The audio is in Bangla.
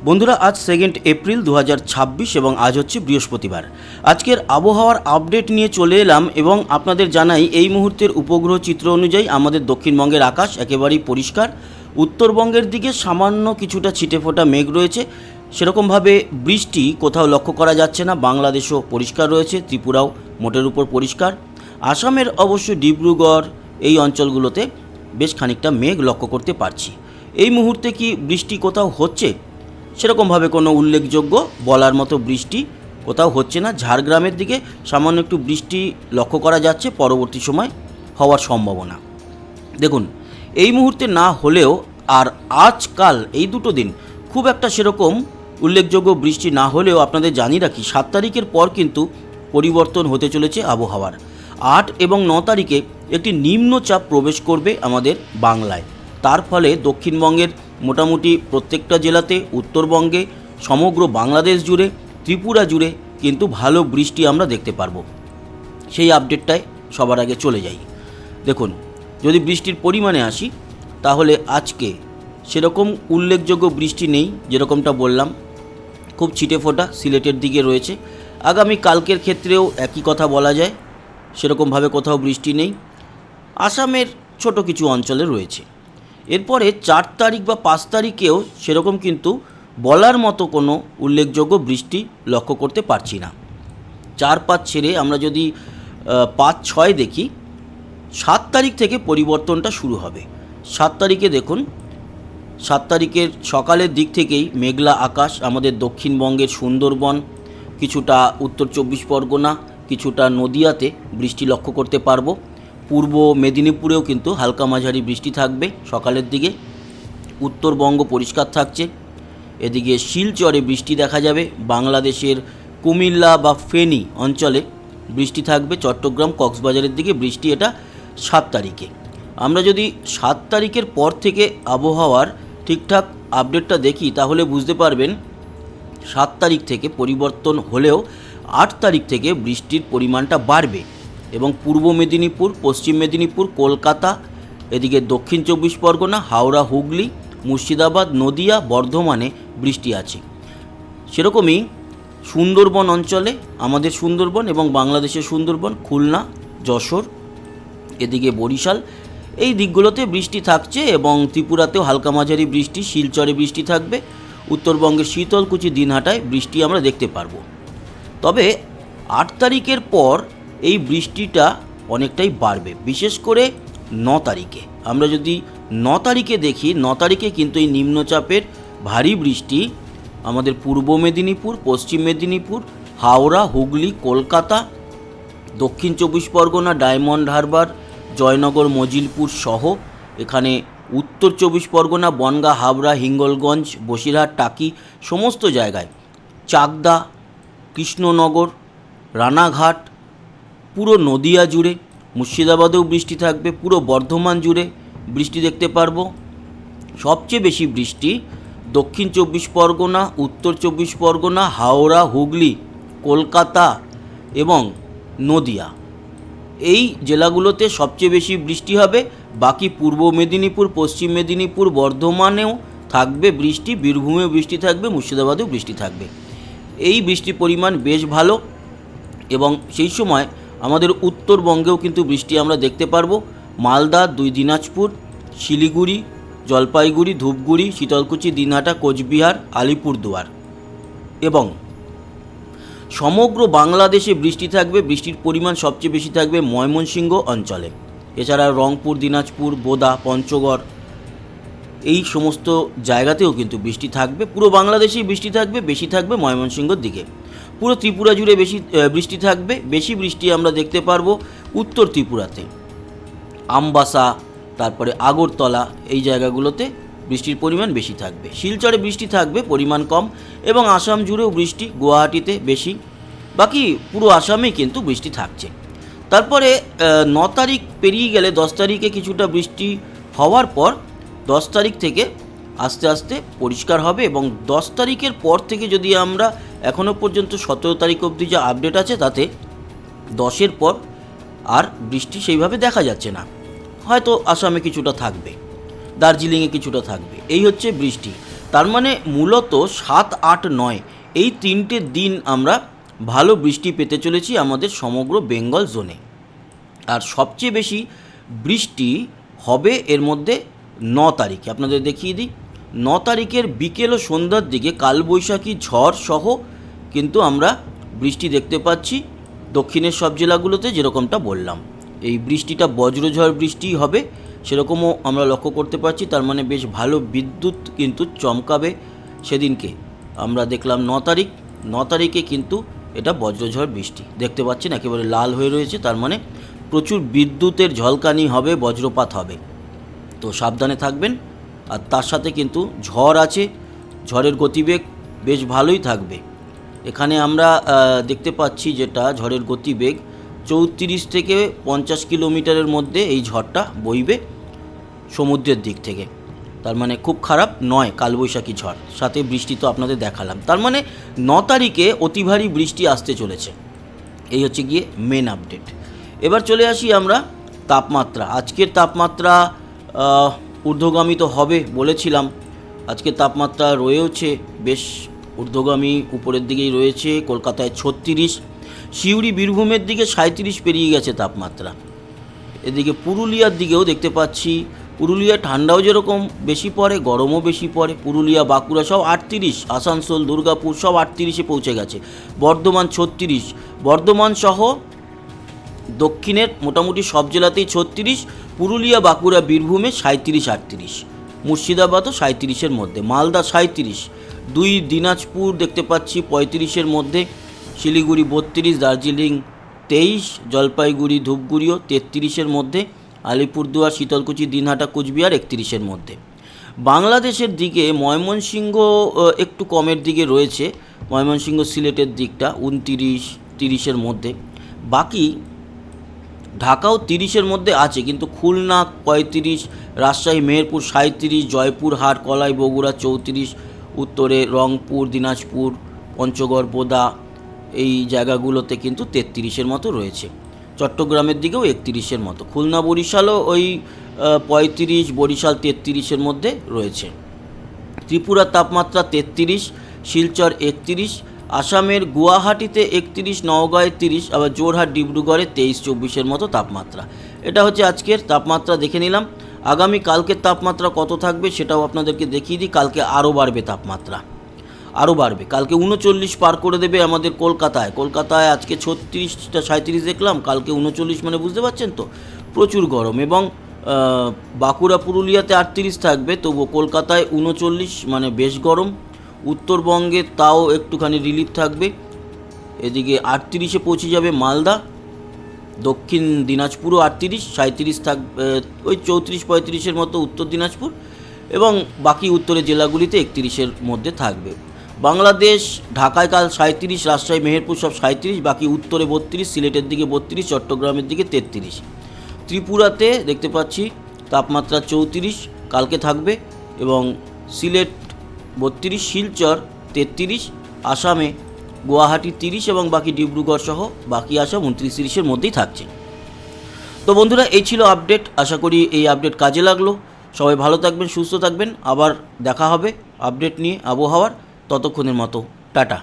বন্ধুরা, আজ 2 এপ্রিল 2026 এবং আজ হচ্ছে বৃহস্পতিবার। আজকের আবহাওয়ার আপডেট নিয়ে চলে এলাম এবং আপনাদের জানাই এই মুহূর্তের উপগ্রহ চিত্র অনুযায়ী আমাদের দক্ষিণবঙ্গের আকাশ একেবারেই পরিষ্কার। উত্তরবঙ্গের দিকে সামান্য কিছুটা ছিটেফোঁটা মেঘ রয়েছে, সেরকমভাবে বৃষ্টি কোথাও লক্ষ্য করা যাচ্ছে না। বাংলাদেশও পরিষ্কার রয়েছে, ত্রিপুরাও মোটের উপর পরিষ্কার। আসামের অবশ্য ডিব্রুগড় এই অঞ্চলগুলোতে বেশ খানিকটা মেঘ লক্ষ্য করতে পারছি। এই মুহূর্তে কি বৃষ্টি কোথাও হচ্ছে? সেরকমভাবে কোনো উল্লেখযোগ্য বলার মতো বৃষ্টি কোথাও হচ্ছে না। ঝাড়গ্রামের দিকে সামান্য একটু বৃষ্টি লক্ষ্য করা যাচ্ছে, পরবর্তী সময় হওয়ার সম্ভাবনা। দেখুন, এই মুহূর্তে না হলেও আর আজকাল এই দুটো দিন খুব একটা সেরকম উল্লেখযোগ্য বৃষ্টি না হলেও আপনাদের জানিয়ে রাখি 7 তারিখের পর কিন্তু পরিবর্তন হতে চলেছে আবহাওয়ার। 8 এবং 9 তারিখে একটি নিম্নচাপ প্রবেশ করবে আমাদের বাংলায়। তার ফলে দক্ষিণবঙ্গের মোটামুটি প্রত্যেকটা জেলাতে, উত্তরবঙ্গে, সমগ্র বাংলাদেশ জুড়ে, ত্রিপুরা জুড়ে কিন্তু ভালো বৃষ্টি আমরা দেখতে পারবো। সেই আপডেটটায় সবার আগে চলে যাই। দেখুন, যদি বৃষ্টির পরিমাণে আসি তাহলে আজকে সেরকম উল্লেখযোগ্য বৃষ্টি নেই, যেরকমটা বললাম খুব ছিটেফোঁটা সিলেটের দিকে রয়েছে। আগামী কালকের ক্ষেত্রেও একই কথা বলা যায়, সেরকমভাবে কোথাও বৃষ্টি নেই। আসামের ছোট কিছু অঞ্চলে রয়েছে। এরপরে 4 তারিখ বা 5 তারিখেও সেরকম কিন্তু বলার মতো কোনো উল্লেখযোগ্য বৃষ্টি লক্ষ্য করতে পারছি না। 4-5 ছেড়ে আমরা যদি 5-6 দেখি, 7 তারিখ থেকে পরিবর্তনটা শুরু হবে। 7 তারিখে দেখুন, 7 তারিখের সকালের দিক থেকেই মেঘলা আকাশ আমাদের দক্ষিণবঙ্গের সুন্দরবন, কিছুটা উত্তর 24 পরগনা, কিছুটা নদিয়াতে বৃষ্টি লক্ষ্য করতে পারবো। পূর্ব মেদিনীপুরেও কিন্তু হালকা মাঝারি বৃষ্টি থাকবে সকালের দিকে। উত্তরবঙ্গ পরিষ্কার থাকছে। এদিকে শিলচরে বৃষ্টি দেখা যাবে। বাংলাদেশের কুমিল্লা বা ফেনী অঞ্চলে বৃষ্টি থাকবে। চট্টগ্রাম, কক্সবাজারের দিকে বৃষ্টি, এটা 7 তারিখে। আমরা যদি 7 তারিখের পর থেকে আবহাওয়ার ঠিকঠাক আপডেটটা দেখি তাহলে বুঝতে পারবেন 7 তারিখ থেকে পরিবর্তন হলেও 8 তারিখ থেকে বৃষ্টির পরিমাণটা বাড়বে এবং পূর্ব মেদিনীপুর, পশ্চিম মেদিনীপুর, কলকাতা, এদিকে দক্ষিণ 24 পরগনা, হাওড়া, হুগলি, মুর্শিদাবাদ, নদিয়া, বর্ধমানে বৃষ্টি আছে। সেরকমই সুন্দরবন অঞ্চলে, আমাদের সুন্দরবন এবং বাংলাদেশের সুন্দরবন, খুলনা, যশোর, এদিকে বরিশাল, এই দিকগুলোতে বৃষ্টি থাকছে এবং ত্রিপুরাতেও হালকা মাঝারি বৃষ্টি, শিলচরে বৃষ্টি থাকবে। উত্তরবঙ্গের শীতলকুচি, দিনহাটায় বৃষ্টি আমরা দেখতে পারবো। তবে 8 তারিখের পর এই বৃষ্টিটা অনেকটাই বাড়বে, বিশেষ করে 9 তারিখে। আমরা যদি 9 তারিখে দেখি, 9 তারিখে কিন্তু এই নিম্নচাপের ভারী বৃষ্টি আমাদের পূর্ব মেদিনীপুর, পশ্চিম মেদিনীপুর, হাওড়া, হুগলি, কলকাতা, দক্ষিণ 24 পরগনা, ডায়মন্ড হারবার, জয়নগর, মজিলপুর সহ এখানে উত্তর 24 পরগনা, বনগাঁ, হাবড়া, হিঙ্গলগঞ্জ, বসিরহাট, টাকি সমস্ত জায়গায়, চাকদা, কৃষ্ণনগর, রানাঘাট, পুরো নদিয়া জুড়ে, মুর্শিদাবাদেও বৃষ্টি থাকবে। পুরো বর্ধমান জুড়ে বৃষ্টি দেখতে পারবো। সবচেয়ে বেশি বৃষ্টি দক্ষিণ 24 পরগনা, উত্তর 24 পরগনা, হাওড়া, হুগলি, কলকাতা এবং নদিয়া, এই জেলাগুলোতে সবচেয়ে বেশি বৃষ্টি হবে। বাকি পূর্ব মেদিনীপুর, পশ্চিম মেদিনীপুর, বর্ধমানেও থাকবে বৃষ্টি, বীরভূমেও বৃষ্টি থাকবে, মুর্শিদাবাদেও বৃষ্টি থাকবে। এই বৃষ্টির পরিমাণ বেশ ভালো এবং সেই সময় আমাদের উত্তরবঙ্গেও কিন্তু বৃষ্টি আমরা দেখতে পারবো। মালদা, 2 দিনাজপুর, শিলিগুড়ি, জলপাইগুড়ি, ধূপগুড়ি, শীতলকুচি, দিনহাটা, কোচবিহার, আলিপুরদুয়ার এবং সমগ্র বাংলাদেশে বৃষ্টি থাকবে। বৃষ্টির পরিমাণ সবচেয়ে বেশি থাকবে ময়মনসিংহ অঞ্চলে। এছাড়া রংপুর, দিনাজপুর, বোদা, পঞ্চগড়, এই সমস্ত জায়গাতেও কিন্তু বৃষ্টি থাকবে। পুরো বাংলাদেশেই বৃষ্টি থাকবে, বেশি থাকবে ময়মনসিংহর দিকে। পুরো ত্রিপুরা জুড়ে বেশি বৃষ্টি থাকবে। বেশি বৃষ্টি আমরা দেখতে পারবো উত্তর ত্রিপুরাতে, আমবাসা, তারপরে আগরতলা, এই জায়গাগুলোতে বৃষ্টির পরিমাণ বেশি থাকবে। শিলচরে বৃষ্টি থাকবে, পরিমাণ কম, এবং আসাম জুড়েও বৃষ্টি, গুয়াহাটিতে বেশি। বাকি পুরো আসামেই কিন্তু বৃষ্টি থাকছে। তারপরে 9 তারিখ পেরিয়ে গেলে 10 তারিখে কিছুটা বৃষ্টি হওয়ার পর 10 তারিখ থেকে আস্তে আস্তে পরিষ্কার হবে এবং 10 তারিখের পর থেকে যদি আমরা এখনও পর্যন্ত 17 তারিখ অবধি যা আপডেট আছে তাতে 10-এর পর আর বৃষ্টি সেইভাবে দেখা যাচ্ছে না। হয়তো আসামে কিছুটা থাকবে, দার্জিলিংয়ে কিছুটা থাকবে, এই হচ্ছে বৃষ্টি। তার মানে মূলত 7, 8, 9 এই 3টে দিন আমরা ভালো বৃষ্টি পেতে চলেছি আমাদের সমগ্র বেঙ্গল জোনে। আর সবচেয়ে বেশি বৃষ্টি হবে এর মধ্যে 9 তারিখে। আপনাদের দেখিয়ে দিই, 9 তারিখের বিকেল ও সন্ধ্যার দিকে কালবৈশাখী ঝড় সহ কিন্তু আমরা বৃষ্টি দেখতে পাচ্ছি দক্ষিণের সব জেলাগুলোতে। যেরকমটা বললাম, এই বৃষ্টিটা বজ্রঝড় বৃষ্টি হবে সেরকমও আমরা লক্ষ্য করতে পারছি। তার মানে বেশ ভালো বিদ্যুৎ কিন্তু চমকাবে সেদিনকে। আমরা দেখলাম 9 তারিখে কিন্তু এটা বজ্রঝড় বৃষ্টি দেখতে পাচ্ছেন, একেবারে লাল হয়ে রয়েছে। তার মানে প্রচুর বিদ্যুতের ঝলকানি হবে, বজ্রপাত হবে, তো সাবধানে থাকবেন। আর তার সাথে কিন্তু ঝড় আছে, ঝড়ের গতিবেগ বেশ ভালোই থাকবে। এখানে আমরা দেখতে পাচ্ছি যেটা ঝড়ের গতিবেগ 34 থেকে 50 কিলোমিটারের মধ্যে এই ঝড়টা বইবে সমুদ্রের দিক থেকে। তার মানে খুব খারাপ নয় কালবৈশাখী ঝড়, সাথে বৃষ্টি তো আপনাদের দেখালাম। তার মানে 9 তারিখে অতি ভারী বৃষ্টি আসতে চলেছে। এই হচ্ছে গিয়ে মেন আপডেট। এবার চলে আসি আমরা তাপমাত্রা। আজকের তাপমাত্রা ঊর্ধ্বগামী তো হবে বলেছিলাম, আজকের তাপমাত্রা রয়েছে বেশ ঊর্ধ্বগামী, উপরের দিকেই রয়েছে। কলকাতায় 36, সিউড়ি বীরভূমের দিকে 37 পেরিয়ে গেছে তাপমাত্রা। এদিকে পুরুলিয়ার দিকেও দেখতে পাচ্ছি, পুরুলিয়া ঠান্ডাও যেরকম বেশি পড়ে, গরমও বেশি পড়ে। পুরুলিয়া, বাঁকুড়া সব 38, আসানসোল, দুর্গাপুর সব 38-এ পৌঁছে গেছে। বর্ধমান 36, বর্ধমান সহ দক্ষিণের মোটামুটি সব জেলাতেই 36, পুরুলিয়া, বাঁকুড়া, বীরভূমে 37, 38, মুর্শিদাবাদও 37-এর মধ্যে, মালদা 37, 2 দিনাজপুর দেখতে পাচ্ছি 35-এর মধ্যে, শিলিগুড়ি 32, দার্জিলিং 23, জলপাইগুড়ি, ধূপগুড়িও 33-এর মধ্যে, আলিপুরদুয়ার, শীতলকুচি, দিনহাটা, কোচবিহার 31-এর মধ্যে। বাংলাদেশের দিকে ময়মনসিংহ একটু কমের দিকে রয়েছে, ময়মনসিংহ সিলেটের দিকটা 29, 30-এর মধ্যে। বাকি ঢাকাও 30-এর মধ্যে আছে, কিন্তু খুলনা 35, রাজশাহী, মেহেরপুর 37, জয়পুরহাট, কলাই, বগুড়া 34, উত্তরে রংপুর, দিনাজপুর, পঞ্চগড়, বোদা এই জায়গাগুলোতে কিন্তু 33-এর মতো রয়েছে। চট্টগ্রামের দিকেও 31-এর মতো, খুলনা, বরিশালও ওই 35, বরিশাল 33-এর মধ্যে রয়েছে। ত্রিপুরার তাপমাত্রা 33, শিলচর 31, আসামের গুয়াহাটিতে 31, নওগাঁয় 30, আবার জোরহাট, ডিব্রুগড়ে 23, 24-এর মতো তাপমাত্রা। এটা হচ্ছে আজকের তাপমাত্রা দেখে নিলাম। আগামী কালকের তাপমাত্রা কত থাকবে সেটাও আপনাদেরকে দেখিয়ে দিই। কালকে আরও বাড়বে তাপমাত্রা, আরও বাড়বে। কালকে 39 পার করে দেবে আমাদের কলকাতায় আজকে 36টা 37 দেখলাম, কালকে 39, মানে বুঝতে পারছেন তো প্রচুর গরম। এবং বাঁকুড়া, পুরুলিয়াতে 38 থাকবে, তবু কলকাতায় 39, মানে বেশ গরম। উত্তরবঙ্গে তাও একটুখানি রিলিফ থাকবে, এদিকে 38-এ পৌঁছে যাবে মালদা, দক্ষিণ দিনাজপুরও 38, 37 থাকবে, ওই 34, 35-এর মতো উত্তর দিনাজপুর, এবং বাকি উত্তরের জেলাগুলিতে 31-এর মধ্যে থাকবে। বাংলাদেশ, ঢাকায় কাল 37, রাজশাহী, মেহেরপুর সব 37, বাকি উত্তরে 32, সিলেটের দিকে 32, চট্টগ্রামের দিকে 33। ত্রিপুরাতে দেখতে পাচ্ছি তাপমাত্রা 34 কালকে থাকবে, এবং সিলেট 32, শিলচর 33, আসামে গুয়াহাটি 30, এবং বাকি ডিব্রুগড় সহ বাকি আসাম 29, 30-এর মধ্যেই থাকছে। তো বন্ধুরা, এই ছিল আপডেট। আশা করি এই আপডেট কাজে লাগলো। সবাই ভালো থাকবেন, সুস্থ থাকবেন। আবার দেখা হবে আপডেট নিয়ে আবহাওয়ার। ততক্ষণের মতো টাটা।